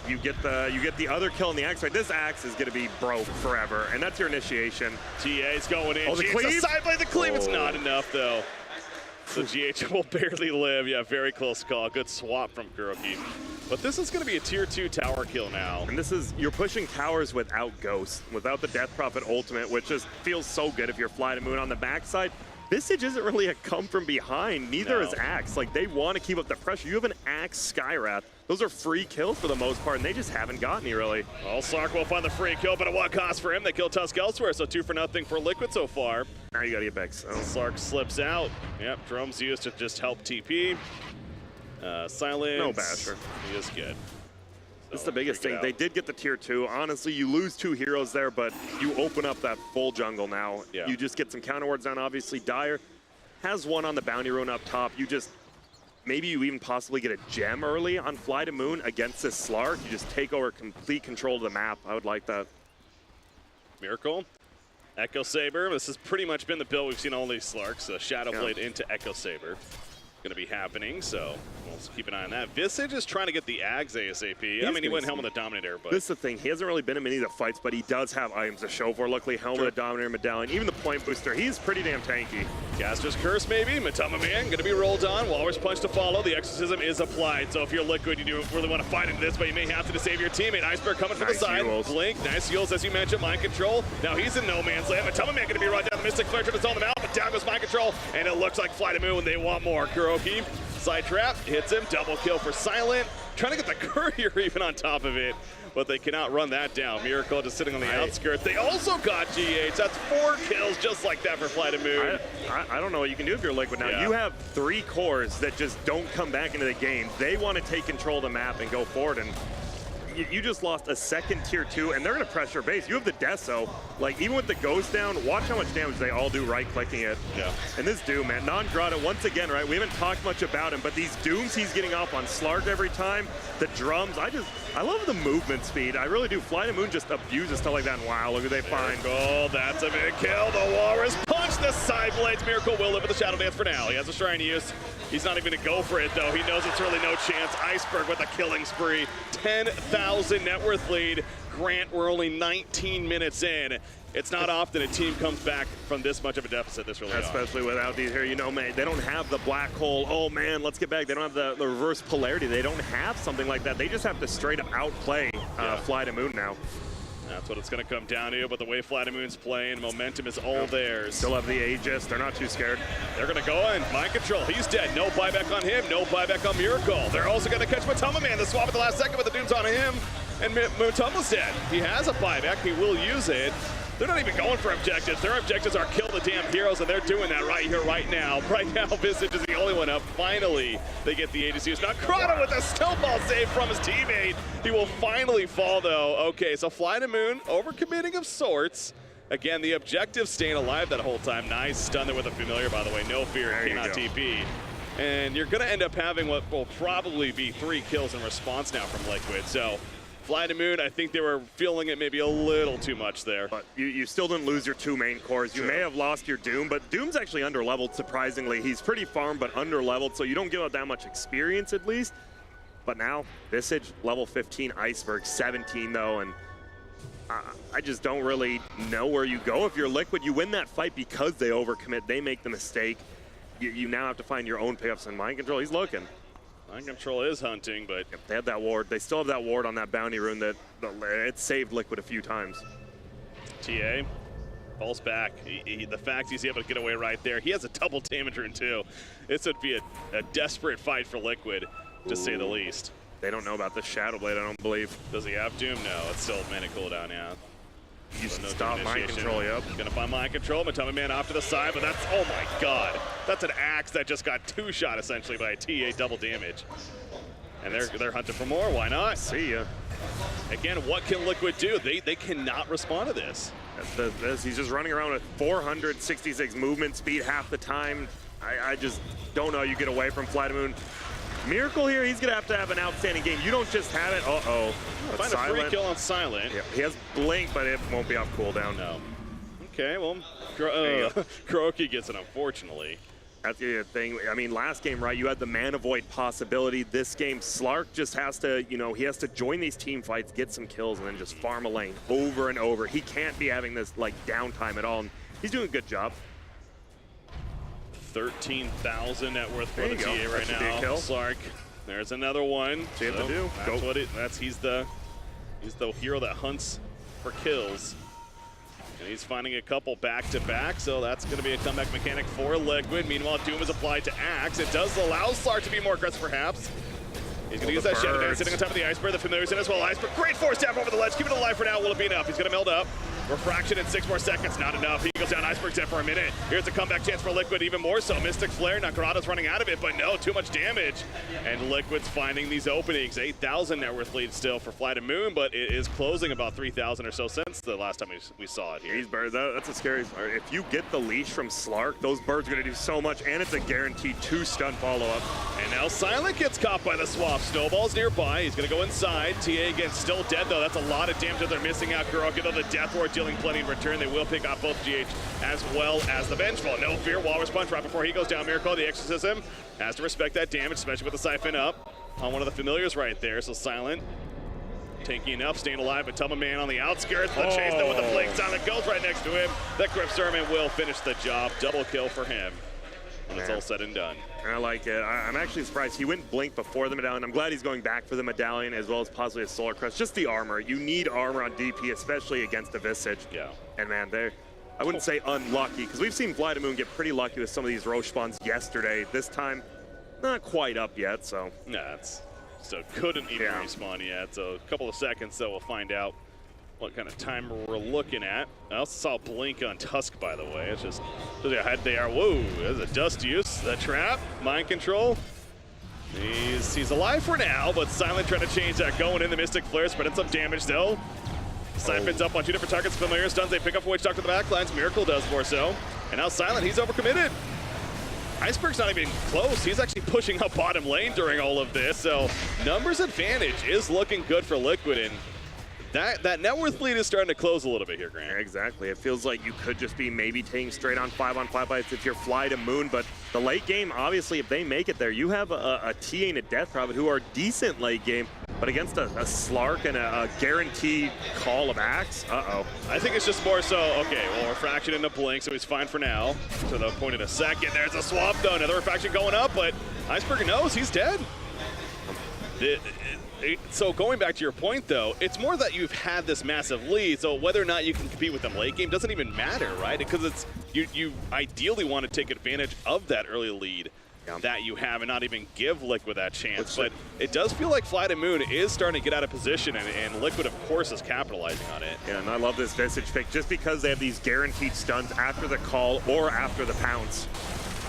you get the other kill in the axe. Right, this axe is gonna be broke forever, and that's your initiation. TA's going in. The cleave. Side blade. The cleave. It's not enough though. So GH will barely live. Yeah, very close call. Good swap from Kuroki. But this is going to be a tier 2 tower kill now. And this is, you're pushing towers without Ghost, without the Death Prophet ultimate, which just feels so good if you're FlyToTheMoon on the backside. Visage isn't really a come from behind. Neither is Axe. Like, they want to keep up the pressure. You have an Axe Skywrath. Those are free kills for the most part, and they just haven't gotten any, really. Well, Slark will find the free kill, but at what cost for him? They kill Tusk elsewhere, so 2 for nothing for Liquid so far. Now you got to get back. So. Slark slips out. Yep, Drone's used to just help TP. Silence. No basher. He is good. This is the biggest thing. They did get the tier 2. Honestly, you lose 2 heroes there, but you open up that full jungle now. Yeah. You just get some counter wards down, obviously. Dire has one on the bounty rune up top. You just, maybe you even possibly get a gem early on FlyToTheMoon against this Slark. You just take over complete control of the map. I would like that. Miracle. Echo Saber. This has pretty much been the build we've seen all these Slarks. Shadow Blade into Echo Saber. Going to be happening, so we'll keep an eye on that. Visage is trying to get the Ags ASAP. I mean, he went Helm of the Dominator, but... This is the thing. He hasn't really been in many of the fights, but he does have items to show for. Luckily, Helm of the Dominator, Medallion, even the Point Booster. He's pretty damn tanky. Caster's Curse, maybe. Matama Man going to be rolled on. Walrus Punch to follow. The Exorcism is applied, so if you're Liquid, you do really want to fight into this, but you may have to save your teammate. Iceberg coming from the side. Blink, nice heals, as you mentioned. Mind Control. Now he's in no man's land. Matama Man going to be run down. The Mystic Flare trying to zone them out, but down goes Mind Control, and it looks like FlyToTheMoon. They want more. Kuroki. Side trap, hits him, double kill for Silent. Trying to get the courier even on top of it, but they cannot run that down. Miracle just sitting on the outskirts. They also got GH. That's 4 kills just like that for FlyToTheMoon. I don't know what you can do if you're Liquid now. You have 3 cores that just don't come back into the game. They want to take control of the map and go forward, and you just lost a second tier 2, and they're going to pressure base. You have the Deso. Like, even with the Ghost down, watch how much damage they all do right-clicking it. Yeah. And this Doom, man, Non-Grata, once again, right, we haven't talked much about him, but these Dooms he's getting off on Slark every time, the drums, I love the movement speed. I really do. FlyToTheMoon just abuses stuff like that, and wow, look who they find. Oh, that's a big kill. The Walrus punch the side blades. Miracle will live with the Shadow Dance for now. He has a Shrine use. He's not even going to go for it, though. He knows it's really no chance. Iceberg with a killing spree. 10,000 net worth lead. Grant, we're only 19 minutes in. It's not often a team comes back from this much of a deficit this early on. Especially without these here, you know, man, they don't have the black hole, oh man, let's get back. They don't have the reverse polarity. They don't have something like that. They just have to straight up outplay FlyToTheMoon now. That's what it's going to come down to, but the way FlyToTheMoon's playing, momentum is all theirs. Still have the Aegis. They're not too scared. They're going to go in. Mind control. He's dead. No buyback on him. No buyback on Miracle. They're also going to catch Matama-Man. The swap at the last second, but the Doom's on him. And Matama's dead. He has a buyback. He will use it. They're not even going for objectives. Their objectives are kill the damn heroes, and they're doing that right here, right now. Right now, Visage is the only one up. Finally, they get the Aegis used. Now, Crota with a snowball save from his teammate. He will finally fall, though. Okay, so FlyToTheMoon, overcommitting of sorts. Again, the objective staying alive that whole time. Nice stun there with a familiar, by the way. No fear, cannot TP. And you're going to end up having what will probably be 3 kills in response now from Liquid. So FlyToTheMoon, I think they were feeling it maybe a little too much there. But you still didn't lose your 2 main cores. You may have lost your Doom, but Doom's actually under-leveled, surprisingly. He's pretty farmed, but under-leveled, so you don't give out that much experience at least. But now, Visage, level 15, Iceberg, 17 though, and I just don't really know where you go. If you're Liquid, you win that fight because they overcommit. They make the mistake. You now have to find your own pickups in Mind Control. He's looking. Mind Control is hunting, but they had that ward. They still have that ward on that bounty rune that it saved Liquid a few times. TA falls back. The fact he's able to get away right there. He has a double damage rune too. This would be a desperate fight for Liquid, to say the least. They don't know about the Shadow Blade, I don't believe. Does he have Doom? No, it's still mana cooldown, yeah. You should stop Mind Control, yep. Gonna find Mind Control, Matama-Man off to the side, but that's, oh my god. That's an axe that just got 2-shot essentially by a TA, double damage. And they're hunting for more, why not? See ya. Again, what can Liquid do? They cannot respond to this. He's just running around with 466 movement speed half the time. I just don't know how you get away from FlyToTheMoon. Miracle here, he's gonna have to have an outstanding game. You don't just have it, Find a free kill on Silent. Yeah, he has Blink, but it won't be off cooldown. No. Okay, well, Kuroki gets it, unfortunately. That's the thing. I mean, last game, right, you had the Mana Void possibility. This game, Slark just has to, he has to join these team fights, get some kills, and then just farm a lane over and over. He can't be having this, downtime at all. And he's doing a good job. 13,000 net worth for the TA right now. Slark. There's another one. See what to do. That's he's the hero that hunts for kills. And he's finding a couple back-to-back, so that's going to be a comeback mechanic for Liquid. Meanwhile, Doom is applied to Axe. It does allow Slark to be more aggressive, perhaps. He's going to use that Shadow Dance, sitting on top of the Iceberg. The Familiar's in as well. Iceberg, great force stab over the ledge. Keep it alive for now. Will it be enough? He's going to meld up. Refraction in 6 more seconds, not enough. He goes down, Iceberg's dead for a minute. Here's a comeback chance for Liquid, even more so. Mystic Flare, Nakarada's running out of it, but no, too much damage. And Liquid's finding these openings. 8,000 net worth lead still for FlyToTheMoon, but it is closing about 3,000 or so since the last time we saw it here. These birds, that's a scary part. If you get the leash from Slark, those birds are going to do so much, and it's a guaranteed 2-stun follow-up. And now Silent gets caught by the swap. Snowball's nearby. He's going to go inside. TA again, still dead, though. That's a lot of damage that they're missing out. Kuroki, though, the Death Ward dealing plenty in return. They will pick off both GH as well as the Vengeful. No fear, Walrus Punch right before he goes down. Miracle, the Exorcism, has to respect that damage, especially with the Siphon up on one of the Familiars right there. So Silent taking enough, staying alive, but Matama-Man on the outskirts. The chase, though, with the Blink. Silent goes right next to him. That Grip Sermon will finish the job. Double kill for him when it's all said and done. I like it. I'm actually surprised he went Blink before the Medallion. I'm glad he's going back for the Medallion as well as possibly a Solar Crest. Just the armor. You need armor on DP, especially against a Visage. Yeah. And man, I wouldn't say unlucky, because we've seen FlyToTheMoon get pretty lucky with some of these Roche spawns yesterday. This time, not quite up yet, so. Nah, so couldn't even respawn yet. So a couple of seconds, so we'll find out what kind of time we're looking at. I also saw Blink on Tusk, by the way. It's just ahead they are. Whoa, there's a dust use. The trap, Mind Control. He's alive for now, but Silent trying to change that. Going in the Mystic Flare, spreading some damage though. Siphon's up on 2 different targets. Familiar stuns. They pick up Witch Doctor to the backlines. Miracle does more so. And now Silent, he's overcommitted. Iceberg's not even close. He's actually pushing up bottom lane during all of this. So numbers advantage is looking good for Liquid. And that net worth lead is starting to close a little bit here, Grant. Yeah, exactly. It feels like you could just be maybe taking straight on 5-on-5 fights if you're FlyToTheMoon, but The late game, obviously, if they make it there, you have a TA and a Death Prophet who are decent late game, but against a Slark and a guaranteed call of Axe, I think it's just more so, okay, well, Refraction into Blink, so he's fine for now. To the point in a second, there's a swap though, another Refraction going up, but Iceberg knows he's dead. So going back to your point though, it's more that you've had this massive lead, so whether or not you can compete with them late game doesn't even matter, right? Because it's you ideally want to take advantage of that early lead that you have and not even give Liquid that chance. But it does feel like FlyToTheMoon is starting to get out of position, and Liquid, of course, is capitalizing on it. Yeah, and I love this Visage pick just because they have these guaranteed stuns after the call or after the pounce.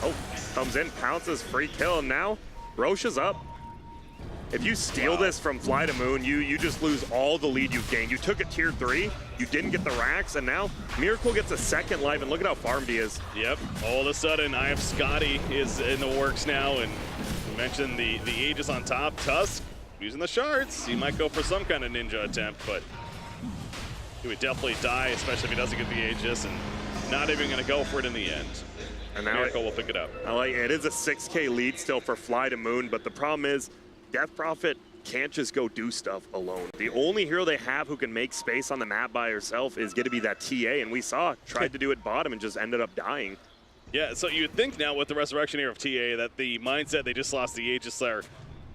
Oh, comes in, pounces, free kill, and now Roche is up. If you steal this from FlyToTheMoon, you just lose all the lead you've gained. You took a tier 3, you didn't get the racks, and now Miracle gets a second life, and look at how farmed he is. Yep, all of a sudden, I have Scotty is in the works now, and you mentioned the Aegis on top. Tusk using the shards. He might go for some kind of ninja attempt, but he would definitely die, especially if he doesn't get the Aegis, and not even going to go for it in the end. And now Miracle will pick it up. I like it. It is a 6K lead still for FlyToTheMoon, but the problem is Death Prophet can't just go do stuff alone. The only hero they have who can make space on the map by herself is going to be that TA, and we saw tried to do it bottom and just ended up dying. Yeah, so you'd think now with the resurrection here of TA that the mindset they just lost the Aegis there,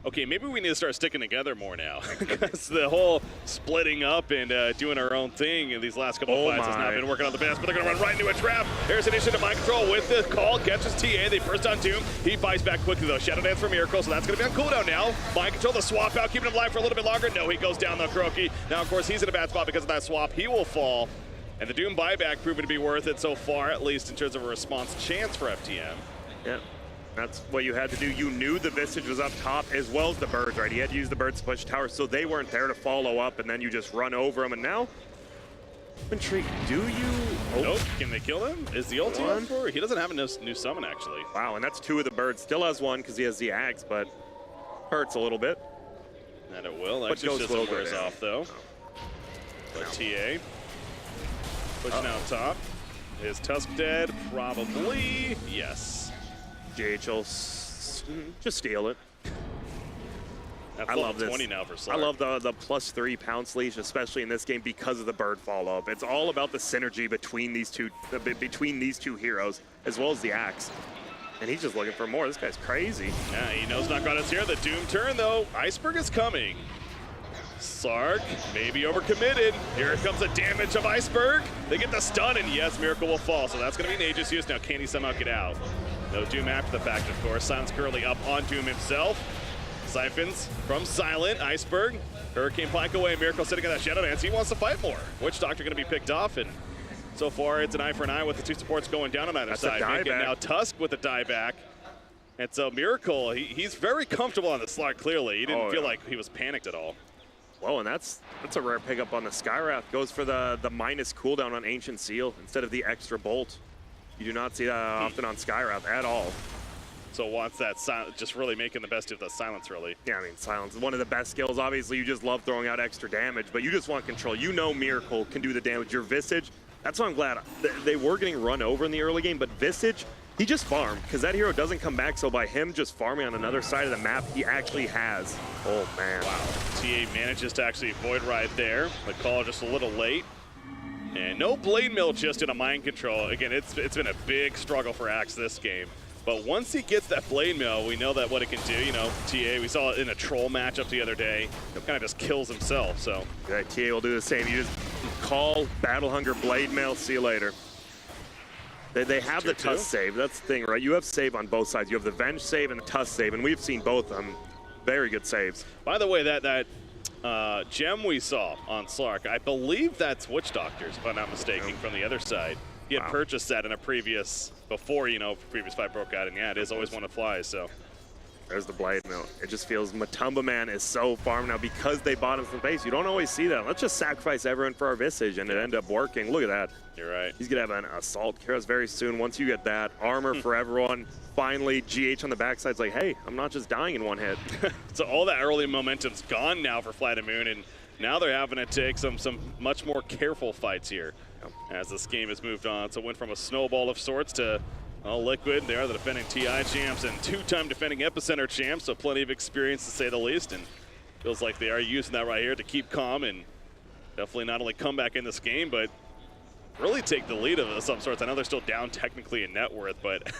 okay, maybe we need to start sticking together more now, because the whole splitting up and doing our own thing in these last couple of fights has not been working on the best, but they're going to run right into a trap. There's an issue to mind control with the call, catches TA, they burst on Doom. He fights back quickly though, Shadow Dance for Miracle, so that's going to be on cooldown now. Mind control, the swap out, keeping him alive for a little bit longer. No, he goes down though, Kuroki. Now, of course, he's in a bad spot because of that swap. He will fall, and the Doom buyback proven to be worth it so far, at least in terms of a response chance for FTM. Yeah. That's what you had to do. You knew the Visage was up top as well as the birds, right? He had to use the birds to push tower, so they weren't there to follow up, and then you just run over them. And now, I'm intrigued. Do you? Oh. Nope. Can they kill him? Is the ulti up for? He doesn't have a new summon, actually. Wow, and that's 2 of the birds. Still has 1 because he has the axe, but hurts a little bit. And it will. Exorcism wears off, though. But TA pushing out top. Is Tusk dead? Probably. Yes. GH will just steal it. That's I love this. 20 now for Slark. I love the +3 pounce leash, especially in this game because of the bird follow-up. It's all about the synergy between these two heroes, as well as the axe. And he's just looking for more. This guy's crazy. Yeah, he knows not got us here. The Doom turn, though. Iceberg is coming. Slark maybe overcommitted. Here comes the damage of Iceberg. They get the stun, and yes, Miracle will fall. So that's going to be an Aegis use. Now, can he somehow get out? No Doom after the fact, of course. Silent's currently up on Doom himself. Siphons from Silent. Iceberg. Hurricane Plank away. Miracle sitting in that Shadow Dance. He wants to fight more. Witch Doctor going to be picked off, and so far it's an eye for an eye with the 2 supports going down on either side. Now Tusk with the dieback. And so Miracle, he's very comfortable on the Slark, clearly. He didn't feel like he was panicked at all. Whoa, and that's a rare pickup on the Skywrath. Goes for the minus cooldown on Ancient Seal instead of the extra bolt. You do not see that often on Skywrath at all. So wants that just really making the best of the silence, really. Yeah, I mean, silence is one of the best skills. Obviously, you just love throwing out extra damage, but you just want control. You know Miracle can do the damage. Your Visage, that's why I'm glad they were getting run over in the early game, but Visage, he just farmed, because that hero doesn't come back, so by him just farming on another side of the map, he actually has. Oh, man. Wow. TA manages to actually avoid right there. The call just a little late. And no Blade Mill just in a mind control. Again, it's been a big struggle for Axe this game. But once he gets that Blade Mill, we know that what it can do. You know, TA, we saw it in a troll matchup the other day. It kind of just kills himself, so. Yeah, TA will do the same. You just call, Battle Hunger, Blade Mail, see you later. They have the Tusk save. That's the thing, right? You have save on both sides. You have the Venge save and the Tusk save, and we've seen both of them. Very good saves. By the way, that gem we saw on Slark, I believe that's Witch Doctor's, if I'm not mistaken, from the other side. He had purchased that in a previous, before, you know, previous fight broke out, and yeah, it is always one that flies, so. There's the Blade Mill. It just feels Matumba Man is so farmed now because they bought him some base. You don't always see that. Let's just sacrifice everyone for our Visage, and it ended up working. Look at that. You're right. He's going to have an Assault Kairos very soon. Once you get that, armor for everyone. Finally, GH on the backside's like, hey, I'm not just dying in one hit. So all that early momentum's gone now for FlyToTheMoon, and now they're having to take some much more careful fights here as this game has moved on. So it went from a snowball of sorts to Well, Liquid, they are the defending TI champs and two-time defending EPICENTER champs, so plenty of experience to say the least, and feels like they are using that right here to keep calm and definitely not only come back in this game, but really take the lead of some sorts. I know they're still down technically in net worth, but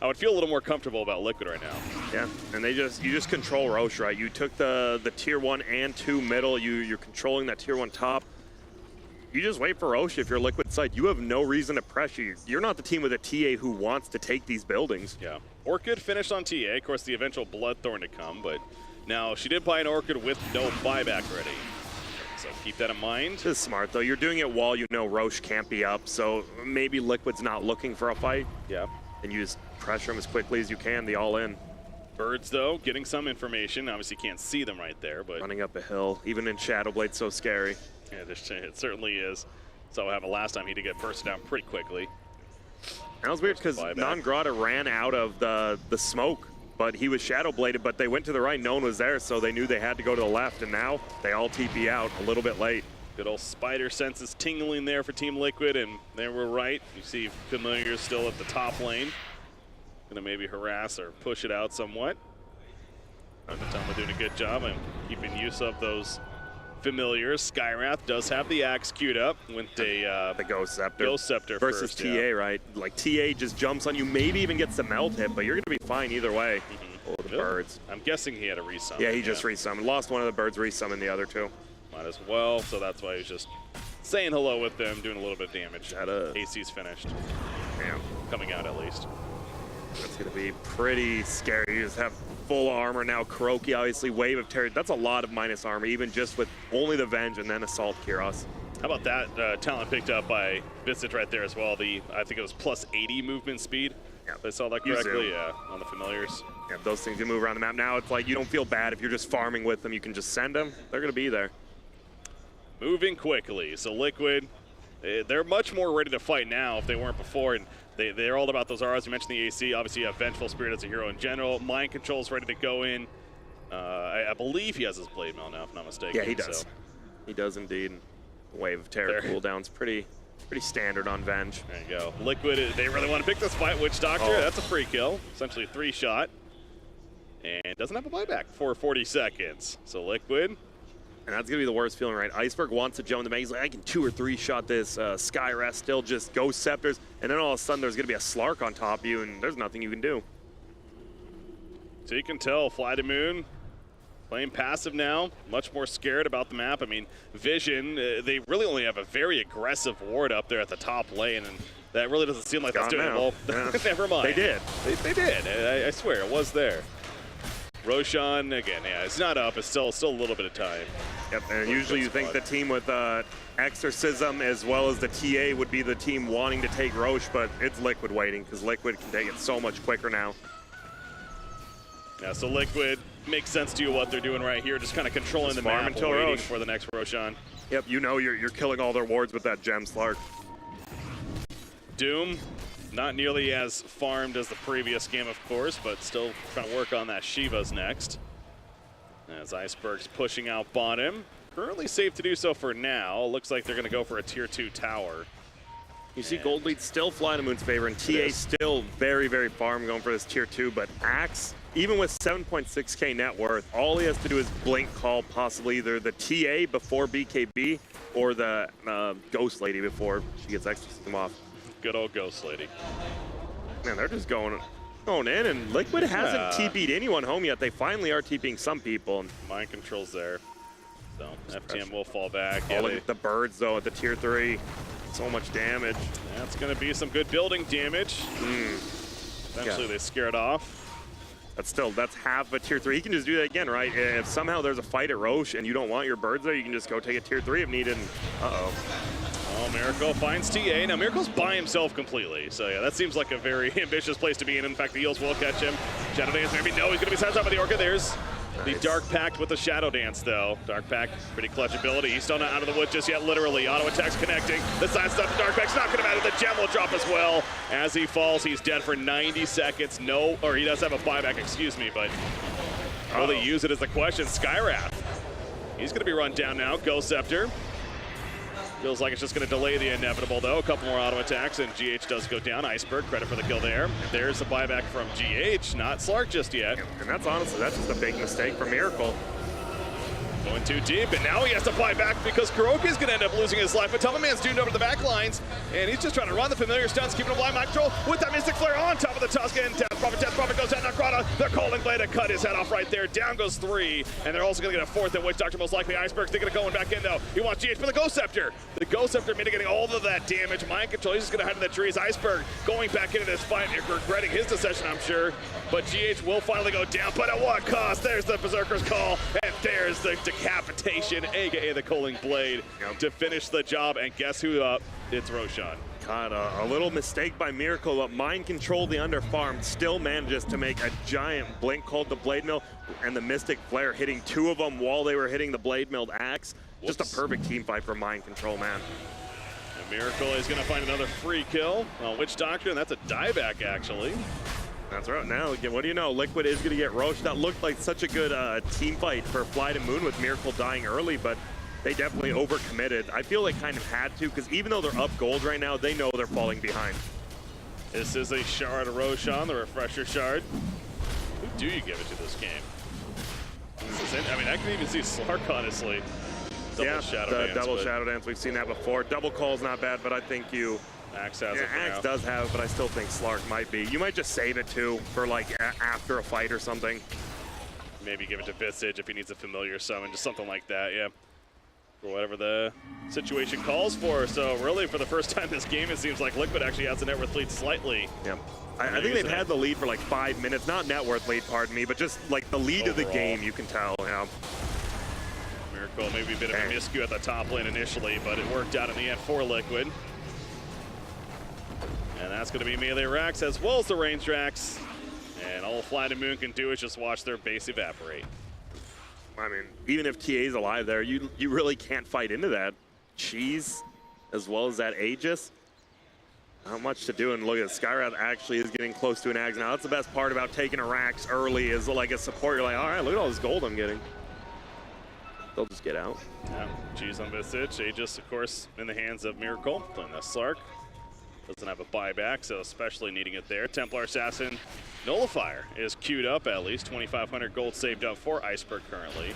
I would feel a little more comfortable about Liquid right now. Yeah, and you just control Roche, right? You took the tier 1 and 2 middle. You're controlling that tier 1 top. You just wait for Roche if you're Liquid side. You have no reason to pressure you. You're not the team with a TA who wants to take these buildings. Yeah, Orchid finished on TA. Of course, the eventual Bloodthorn to come, but now she did buy an Orchid with no buyback ready. So keep that in mind. This is smart, though. You're doing it while you know Roche can't be up, so maybe Liquid's not looking for a fight. Yeah. And you just pressure them as quickly as you can, the all-in. Birds, though, getting some information. Obviously, can't see them right there, but running up a hill, even in Shadowblade, so scary. Yeah, it certainly is. So what happened last time, he did get bursted down pretty quickly. That was weird because Non-Grata ran out of the smoke, but he was Shadowbladed, but they went to the right, no one was there, so they knew they had to go to the left, and now they all TP out a little bit late. Good old spider senses tingling there for Team Liquid, and they were right. You see Familiar still at the top lane. Gonna maybe harass or push it out somewhat. Matoma doing a good job and keeping use of those Familiars. Skywrath does have the axe queued up with the Ghost Scepter. Ghost Scepter versus first, TA, yeah. right? Like TA just jumps on you, maybe even gets the melt hit, but you're gonna be fine either way. Oh, the birds. I'm guessing he had a resummon. Yeah, he just resummoned. Lost one of the birds, resummoned the other two. Might as well, so that's why he's just saying hello with them, doing a little bit of damage. AC's finished. Damn. Coming out at least. That's going to be pretty scary. You just have full armor now. Kuroki, obviously, Wave of Terror. That's a lot of minus armor, even just with only the Venge and then Assault Kyros. How about that talent picked up by Visage right there as well? I think it was plus 80 movement speed. Yeah. If I saw that correctly, yeah, on the Familiars. Yeah, those things can move around the map. Now it's like you don't feel bad if you're just farming with them. You can just send them. They're going to be there. Moving quickly. So Liquid, they're much more ready to fight now if they weren't before. And they're all about those R's. You mentioned the AC. Obviously, you have Vengeful Spirit as a hero in general. Mind Control's ready to go in. I believe he has his Blade Mail now, if I'm not mistaken. Yeah, he does. So. He does indeed. Wave of Terror cooldown's pretty standard on Venge. There you go. Liquid, they really want to pick this fight. Witch Doctor, that's a free kill. Essentially a 3-shot. And doesn't have a buyback for 40 seconds. So Liquid. And that's going to be the worst feeling, right? Iceberg wants to jump in the mag. He's like, I can 2 or 3 shot this. Skywrath still just Ghost Scepters. And then all of a sudden there's going to be a Slark on top of you, and there's nothing you can do. So you can tell FlyToTheMoon playing passive now, much more scared about the map. I mean, Vision, they really only have a very aggressive ward up there at the top lane, and that really doesn't seem like that's doing it well. Yeah. Never mind. They did. They did. I swear, it was there. Roshan, again, yeah, it's not up. It's still a little bit of time. Yep, and usually you think the team with Exorcism as well as the TA would be the team wanting to take Roche, but it's Liquid waiting because Liquid can take it so much quicker now. Yeah, so Liquid makes sense to you what they're doing right here, just kind of controlling the map and waiting for the next Roshan. Yep, you know you're killing all their wards with that Gem Slark. Doom, not nearly as farmed as the previous game, of course, but still trying to work on that Shiva's next. As Iceberg's pushing out bottom. Currently safe to do so for now. Looks like they're going to go for a tier 2 tower. You see Gold Lead still FlyToTheMoon's favor, and TA still very, very farm going for this tier 2, but Axe, even with 7.6k net worth, all he has to do is blink call possibly either the TA before BKB or the Ghost Lady before she gets Exorcism off. Good old Ghost Lady. Man, they're just going in, and Liquid hasn't TP'd anyone home yet. They finally are TPing some people. Mind Control's there. So FTM will fall back. Oh, look at the birds, though, at the tier 3. So much damage. That's going to be some good building damage. Eventually they scare it off. That's half a tier 3. He can just do that again, right? If somehow there's a fight at Roche and you don't want your birds there, you can just go take a tier 3 if needed. Uh-oh. Oh, Miracle finds TA. Now, Miracle's by himself completely. So, yeah, that seems like a very ambitious place to be in. In fact, the heals will catch him. Shadow Dance, maybe no, he's going to be silenced by the Orca. There's the Dark Pact with the Shadow Dance, though. Dark Pact, pretty clutch ability. He's still not out of the wood just yet, literally. Auto attacks connecting. The side stuff to Dark Pact's not going to matter. The gem will drop as well. As he falls, he's dead for 90 seconds. No, or he does have a buyback, excuse me, but will he use it as the question? Skywrath. He's going to be run down now. Ghost Scepter. Feels like it's just going to delay the inevitable, though. A couple more auto attacks, and GH does go down. Iceberg, credit for the kill there. There's a buyback from GH, not Slark just yet. And that's honestly, that's just a big mistake for Miracle. Going too deep, and now he has to buy back because KuroKy is going to end up losing his life. But Man's doomed over the back lines, and he's just trying to run the familiar stunts, keeping a blind mind control with that Mystic Flare on top of the Tuscan. Death Prophet goes down, Nakrata. They're calling Blade to cut his head off right there. Down goes 3, and they're also going to get a 4th at Witch Doctor, most likely. Iceberg's thinking of going back in, though. He wants GH for the Ghost Scepter. The Ghost Scepter mitigating all of that damage. Mind control, he's just going to hide in the trees. Iceberg going back into this fight, regretting his decision, I'm sure. But GH will finally go down, but at what cost? There's the Berserker's Call, and there's the decapitation, aka the Culling Blade, to finish the job. And guess who up? It's Roshan. God, a little mistake by Miracle, but mind control the underfarm, still manages to make a giant blink called the Blade Mill, and the Mystic Flare hitting 2 of them while they were hitting the Blade Milled axe. Whoops. Just a perfect team fight for mind control, man. And Miracle is going to find another free kill on Witch Doctor, and that's a dieback, actually. That's right. Now, again, what do you know? Liquid is going to get roached. That looked like such a good team fight for FlyToTheMoon with Miracle dying early, but they definitely overcommitted. I feel they kind of had to, because even though they're up gold right now, they know they're falling behind. This is a shard of Roshan, the refresher shard. Who do you give it to this game? This is I mean, I can even see Slark, honestly. Double Shadow Dance, double Shadow Dance. We've seen that before. Double Call's not bad, but I think Axe has it. Axe does have, but I still think Slark might be. You might just save it too for like after a fight or something. Maybe give it to Visage if he needs a familiar summon, just something like that, yeah. For whatever the situation calls for. So really, for the first time this game, it seems like Liquid actually has the net worth lead slightly. Yep. I think they've had the lead for like 5 minutes. Not net worth lead, pardon me, but just like the lead of the game, you can tell. Yeah. Miracle maybe a bit of a miscue at the top lane initially, but it worked out in the end for Liquid. And that's going to be melee racks as well as the range racks. And all FlyToTheMoon can do is just watch their base evaporate. I mean, even if TA's alive there, you really can't fight into that. Cheese, as well as that Aegis. Not much to do, and look at Skywrath actually is getting close to an Ags now. That's the best part about taking a Rax early is like a support. You're like, all right, look at all this gold I'm getting. They'll just get out. Yeah, Cheese on Visage. Aegis, of course, in the hands of Miracle. Playing the Slark. Doesn't have a buyback, so especially needing it there. Templar Assassin Nullifier is queued up at least. 2,500 gold saved up for Iceberg currently.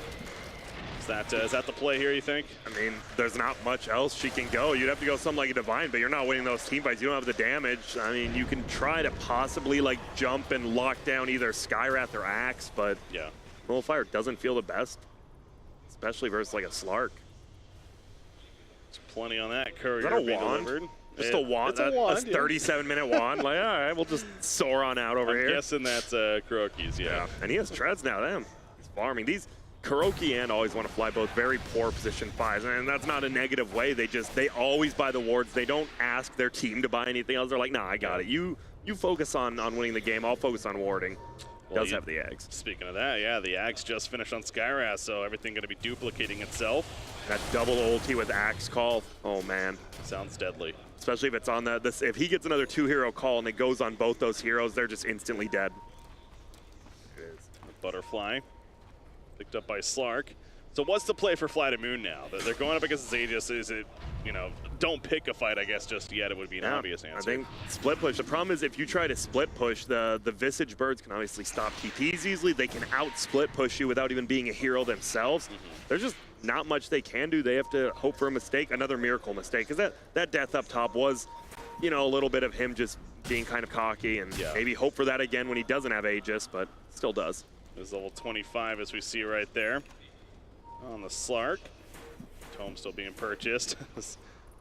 Is that the play here, you think? I mean, there's not much else she can go. You'd have to go something like a Divine, but you're not winning those team fights. You don't have the damage. I mean, you can try to possibly like jump and lock down either Skywrath or Axe, but yeah, Nullifier doesn't feel the best, especially versus like a Slark. There's plenty on that. Courier Is that a being wand? delivered. Just a wand. It's a wand. A 37-minute wand. Like, all right, we'll just soar on out over here. I'm guessing that's KuroKy's, yeah. And he has treads now. Damn, he's farming. These KuroKy and always want to fly both very poor position 5s, and that's not a negative way. They always buy the wards. They don't ask their team to buy anything else. They're like, nah, I got it. You focus on winning the game. I'll focus on warding. Well, does have the Ags. Speaking of that, yeah, the Ags just finished on Skywrath, so everything going to be duplicating itself. That double ulti with Axe call. Oh man, sounds deadly. Especially if it's on if he gets another 2-hero call and it goes on both those heroes, they're just instantly dead. Butterfly picked up by Slark. So what's the play for FlyToTheMoon now? They're going up against Aegis. Is it, don't pick a fight, I guess, just yet. It would be an obvious answer. I think split push. The problem is if you try to split push, the Visage birds can obviously stop TPs easily. They can out-split push you without even being a hero themselves. There's just not much they can do. They have to hope for a mistake, another Miracle mistake. Because that death up top was, a little bit of him just being kind of cocky and maybe hope for that again when he doesn't have Aegis, but still does. There's level 25 as we see right there. On the Slark. Tome still being purchased.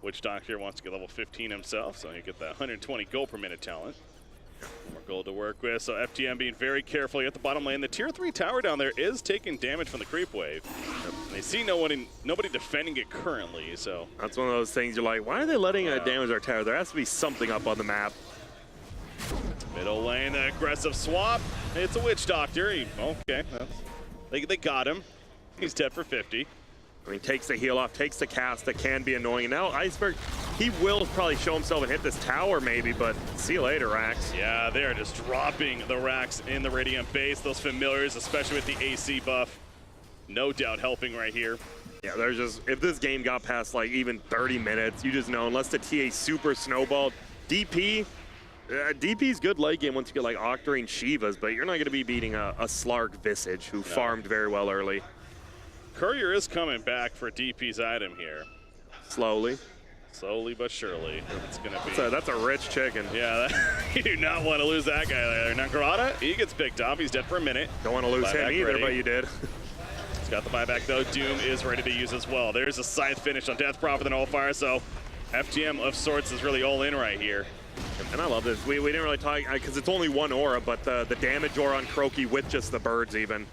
Witch Doctor wants to get level 15 himself, so he get that 120 gold per minute talent. More gold to work with, so FTM being very careful at the bottom lane. The tier 3 tower down there is taking damage from the creep wave. They see nobody defending it currently, so. That's one of those things you're like, why are they letting damage our tower? There has to be something up on the map. Middle lane, aggressive swap. It's a Witch Doctor. Okay, they got him. He's dead for 50. I mean, takes the heal off, takes the cast. That can be annoying. And now Iceberg, he will probably show himself and hit this tower maybe, but see you later, Rax. Yeah, they are just dropping the Rax in the Radiant base. Those familiars, especially with the AC buff, no doubt helping right here. Yeah, there's just, if this game got past like even 30 minutes, you just know, unless the TA super snowballed, DP's good late game once you get like Octarine Shivas, but you're not going to be beating a Slark Visage who farmed very well early. Courier is coming back for DP's item here. Slowly but surely. It's going to be. That's a rich chicken. Yeah, you do not want to lose that guy there. Nankarada, he gets picked up. He's dead for a minute. Don't want to lose him either, ready. But you did. He's got the buyback though. Doom is ready to use as well. There's a scythe finish on Death Prophet and Allfire, so FTM of sorts is really all in right here. And I love this. We didn't really talk, because it's only one aura, but the damage aura on Croaky with just the birds even.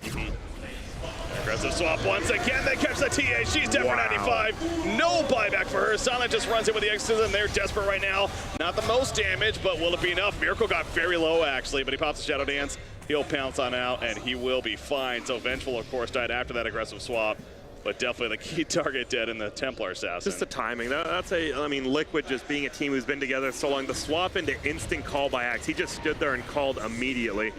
Aggressive swap once again. They catch the TA. She's dead for 95. No buyback for her. Silent just runs in with the Exorcism. They're desperate right now. Not the most damage, but will it be enough? Miracle got very low, actually, but he pops the Shadow Dance. He'll pounce on out, and he will be fine. So Vengeful, of course, died after that aggressive swap. But definitely the key target dead in the Templar Assassin. Just the timing. I mean, Liquid just being a team who's been together so long. The swap into instant call by Axe. He just stood there and called immediately.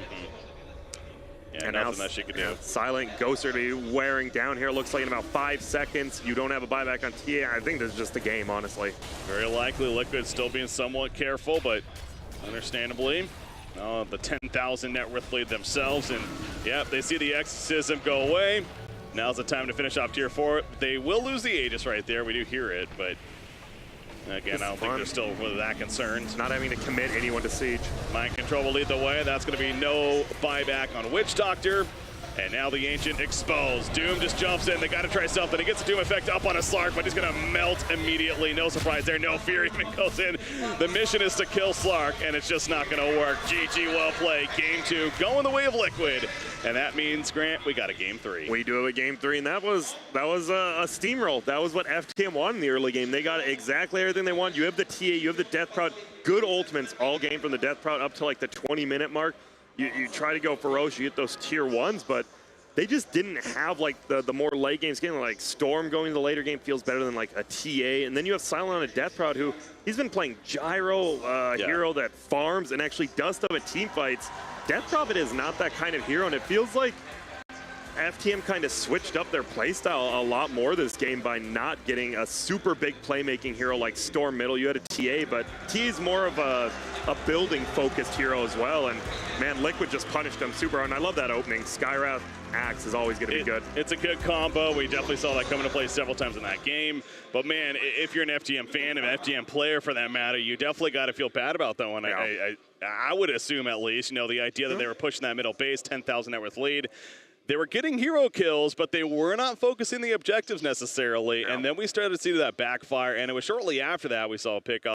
Yeah, and nothing that she could do. Silent Ghoster to be wearing down here. Looks like in about 5 seconds. You don't have a buyback on TA. I think this is just the game, honestly. Very likely Liquid still being somewhat careful, but understandably. The 10,000 net worth lead themselves. And, yeah, they see the Exorcism go away. Now's the time to finish off Tier 4. They will lose the Aegis right there. We do hear it, but again, I don't think they're still really that concerned. Not having to commit anyone to Siege. Mind Control will lead the way. That's going to be no buyback on Witch Doctor. And now the Ancient exposed. Doom just jumps in. They got to try something. He gets a Doom effect up on a Slark, but he's going to melt immediately. No surprise there. No fear even goes in. The mission is to kill Slark, and it's just not going to work. GG, well played. Game 2 going the way of Liquid. And that means, Grant, we got a Game 3. We do have a Game 3, and that was a steamroll. That was what FTM wanted in the early game. They got exactly everything they want. You have the TA, you have the Death Proud. Good ultimates all game from the Death Proud up to like the 20-minute mark. You try to go ferocious, you get those tier 1s, but they just didn't have like the more late games getting like Storm going to the later game feels better than like a TA. And then you have Silent on a Death Proud who he's been playing Gyro, hero that farms and actually does stuff at team fights. Death Prophet is not that kind of hero, and it feels like FTM kind of switched up their playstyle a lot more this game by not getting a super big playmaking hero like Storm middle. You had a TA, but TA is more of a building-focused hero as well, and man, Liquid just punished them super hard, and I love that opening. Skywrath Axe is always going to be good. It's a good combo. We definitely saw that come into play several times in that game, but man, if you're an FTM fan, an FTM player for that matter, you definitely got to feel bad about that one. Yeah. I would assume at least, you know, the idea that they were pushing that middle base, 10,000 net worth lead. They were getting hero kills, but they were not focusing the objectives necessarily. And then we started to see that backfire, and it was shortly after that we saw a pickup.